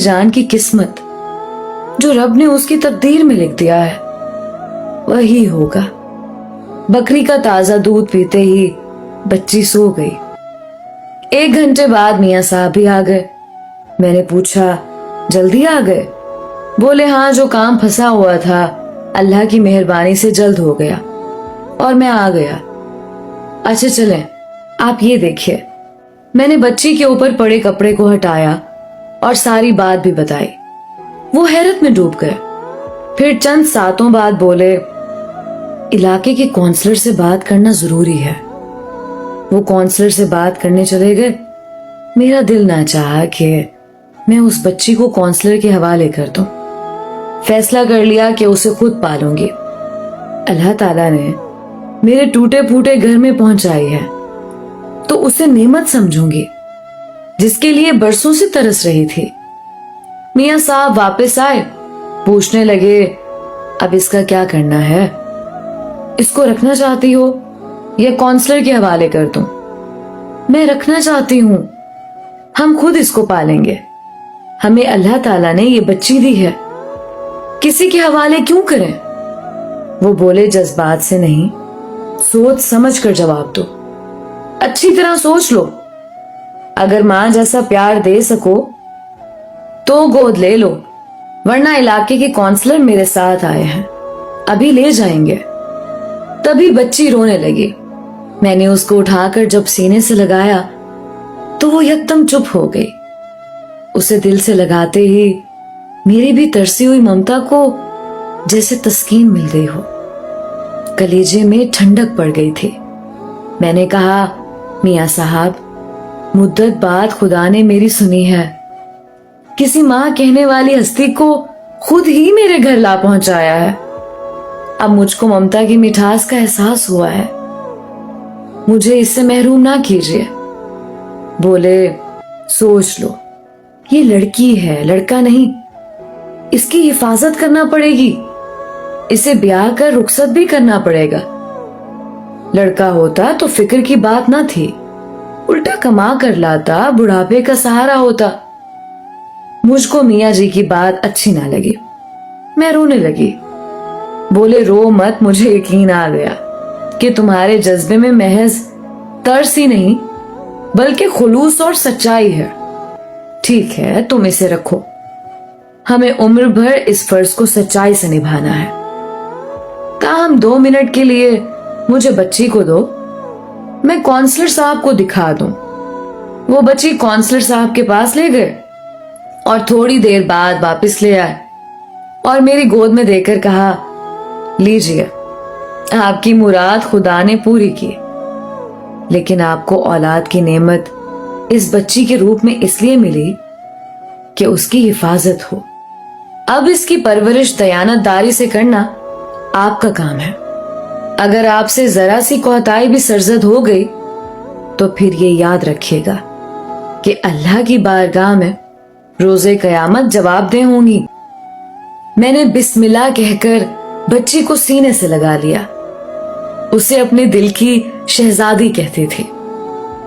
जान की किस्मत जो रब ने उसकी तकदीर में लिख दिया है वही होगा। बकरी का ताजा दूध पीते ही बच्ची सो गई। 1 घंटे बाद मियाँ साहब भी आ गए। मैंने पूछा, जल्दी आ गए? बोले, हाँ, जो काम फंसा हुआ था अल्लाह की मेहरबानी से जल्द हो गया और मैं आ गया। अच्छा चलें, आप ये देखिए। मैंने बच्ची के ऊपर पड़े कपड़े को हटाया और सारी बात भी बताई। वो हैरत में डूब गए। फिर चंद सातों बाद बोले, इलाके के काउंसलर से बात करना जरूरी है। वो काउंसलर से बात करने चले गए। मेरा दिल ना चाहा कि मैं उस बच्ची को काउंसलर के हवाले कर दूं। फैसला कर लिया कि उसे खुद पालूंगी। अल्लाह ताला ने मेरे टूटे फूटे घर में पहुंचाई है तो उसे नेमत समझूंगी जिसके लिए बरसों से तरस रही थी। मियाँ साहब वापस आए, पूछने लगे, अब इसका क्या करना है? इसको रखना चाहती हो या काउंसलर के हवाले कर दूं? मैं रखना चाहती हूं। हम खुद इसको पालेंगे। हमें अल्लाह ताला ने ये बच्ची दी है, किसी के हवाले क्यों करें? वो बोले, जज्बात से नहीं, सोच समझ कर जवाब दो। अच्छी तरह सोच लो। अगर मां जैसा प्यार दे सको तो गोद ले लो, वरना इलाके के काउंसलर मेरे साथ आए हैं, अभी ले जाएंगे। तभी बच्ची रोने लगी। मैंने उसको उठाकर जब सीने से लगाया तो वो एकदम चुप हो गई। उसे दिल से लगाते ही मेरी भी तरसी हुई ममता को जैसे तस्कीन मिल गई हो। कलेजे में ठंडक पड़ गई थी। मैंने कहा, मियाँ साहब, मुद्दत बाद खुदा ने मेरी सुनी है। किसी माँ कहने वाली हस्ती को खुद ही मेरे घर ला पहुंचाया है। अब मुझको ममता की मिठास का एहसास हुआ है। मुझे इससे महरूम ना कीजिए। बोले, सोच लो, ये लड़की है, लड़का नहीं। इसकी हिफाजत करना पड़ेगी। इसे ब्याह कर रुखसत भी करना पड़ेगा। लड़का होता तो फिक्र की बात ना थी, उल्टा कमा कर लाता, बुढ़ापे का सहारा होता। मुझको मियाँ जी की बात अच्छी ना लगी। मैं रोने लगी। बोले, रो मत, मुझे यकीन आ गया कि तुम्हारे जज्बे में महज तरस ही नहीं बल्कि खुलूस और सच्चाई है। ठीक है, तुम इसे रखो। हमें उम्र भर इस फर्ज को सच्चाई से निभाना है। ताहम 2 मिनट के लिए मुझे बच्ची को दो, मैं काउंसलर साहब को दिखा दूं। वो बच्ची काउंसलर साहब के पास ले गए और थोड़ी देर बाद वापस ले आए और मेरी गोद में देकर कहा, लीजिए, आपकी मुराद खुदा ने पूरी की, लेकिन आपको औलाद की नेमत इस बच्ची के रूप में इसलिए मिली कि उसकी हिफाजत हो। अब इसकी परवरिश दयानतदारी से करना आपका काम है। अगर आपसे जरा सी कोताही भी सरजद हो गई तो फिर ये याद रखिएगा कि अल्लाह की बारगाह में रोजे कयामत जवाबदेह होंगी। मैंने बिस्मिल्लाह कहकर बच्ची को सीने से लगा लिया। उसे अपने दिल की शहजादी कहती थी।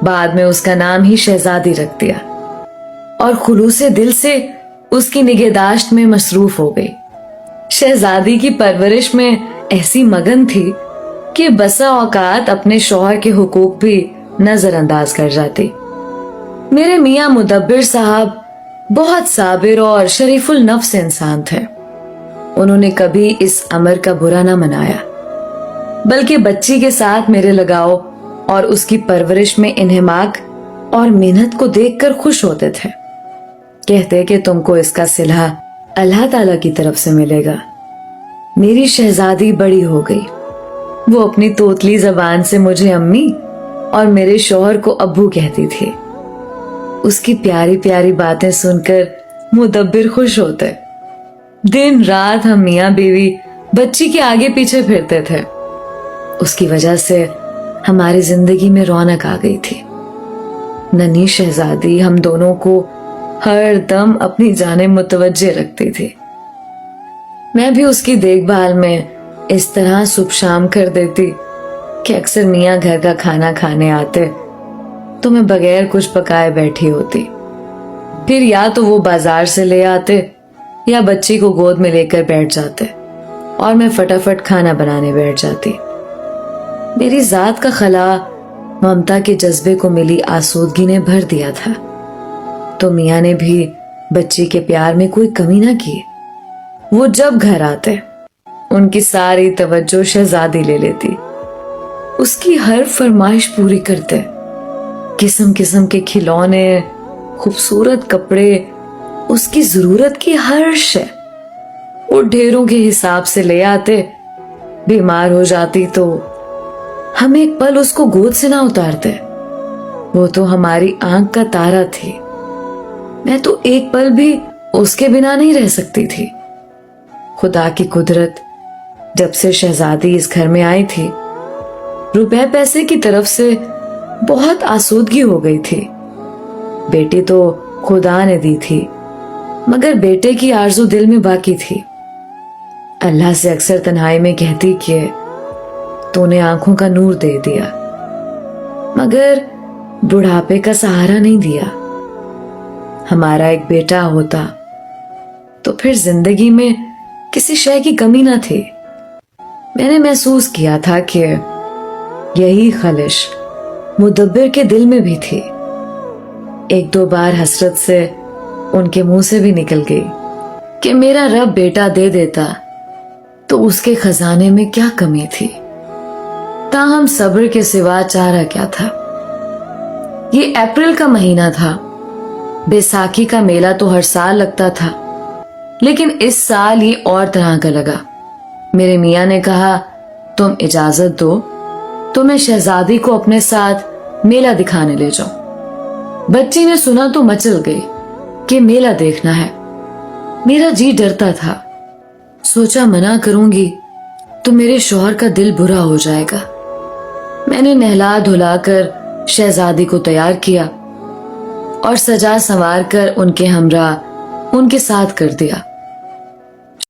बाद में उसका नाम ही शहजादी रख दिया और खुलूसे दिल से उसकी निगहदाश्त में मसरूफ हो गई। शहजादी की परवरिश में ऐसी मगन थी कि बसा औकात अपने शौहर के हुकूक भी नजरअंदाज कर जाती। मेरे मियाँ मुदब्बिर साहब बहुत साबिर और शरीफुल नफ्स इंसान थे। उन्होंने कभी इस अमर का बुरा न मनाया, बल्कि बच्ची के साथ मेरे लगाव और उसकी परवरिश में इन्हेमाक और मेहनत को देखकर खुश होते थे। कहते कि तुमको इसका सिला अल्लाह ताला की तरफ से मिलेगा। मेरी शहजादी बड़ी हो गई। वो अपनी तोतली जबान से मुझे अम्मी और मेरे शौहर को अब्बू कहती थी। उसकी प्यारी प्यारी बातें सुनकर मुदब्बिर खुश होते। दिन रात हम मियाँ बीवी बच्ची के आगे पीछे फिरते थे। उसकी वजह से हमारी जिंदगी में रौनक आ गई थी। नन्ही शहजादी हम दोनों को हर दम अपनी जाने मुतवज्जे रखती थी। मैं भी उसकी देखभाल में इस तरह सुबह शाम कर देती कि अक्सर मियाँ घर का खाना खाने आते तो मैं बगैर कुछ पकाए बैठी होती। پھر یا تو وہ بازار سے لے آتے یا بچی کو گود میں لے کر بیٹھ جاتے اور میں فٹافٹ کھانا بنانے بیٹھ جاتی۔ میری ذات کا خلا ممتا کے جذبے کو ملی آسودگی نے بھر دیا تھا، تو میاں نے بھی بچی کے پیار میں کوئی کمی نہ کی۔ وہ جب گھر آتے ان کی ساری توجہ شہزادی لے لیتی، اس کی ہر فرمائش پوری کرتے۔ قسم قسم کے کھلونے، خوبصورت کپڑے، اس کی ضرورت کی ہر شے وہ ڈھیروں کے حساب سے لے آتے۔ بیمار ہو جاتی تو ہم ایک پل اس کو گود سے نہ اتارتے۔ وہ تو ہماری آنکھ کا تارا تھی، میں تو ایک پل بھی اس کے بنا نہیں رہ سکتی تھی۔ خدا کی قدرت، جب سے شہزادی اس گھر میں آئی تھی، روپے پیسے کی طرف سے بہت آسودگی ہو گئی تھی۔ بیٹی تو خدا نے دی تھی، مگر بیٹے کی آرزو دل میں باقی تھی۔ اللہ سے اکثر تنہائی میں کہتی کہ تو نے آنکھوں کا نور دے دیا، مگر بڑھاپے کا سہارا نہیں دیا۔ ہمارا ایک بیٹا ہوتا تو پھر زندگی میں کسی شے کی کمی نہ تھی۔ میں نے محسوس کیا تھا کہ یہی خلش مدبر کے دل میں بھی تھی۔ ایک دو بار حسرت سے ان کے منہ سے بھی نکل گئی کہ میرا رب بیٹا دے دیتا تو اس کے خزانے میں کیا کمی تھی۔ تاہم صبر کے سوا چارہ کیا تھا۔ یہ اپریل کا مہینہ تھا، بیساکھی کا میلہ تو ہر سال لگتا تھا، لیکن اس سال یہ اور طرح کا لگا۔ میرے میاں نے کہا تم اجازت دو تو میں شہزادی کو اپنے ساتھ میلہ دکھانے لے جاؤں۔ بچی نے سنا تو مچل گئی کہ میلہ دیکھنا ہے۔ میرا جی ڈرتا تھا، سوچا منع کروں گی تو میرے شوہر کا دل برا ہو جائے گا۔ میں نے نہلا دھلا کر شہزادی کو تیار کیا اور سجا سنوار کر ان کے ہمراہ ان کے ساتھ کر دیا۔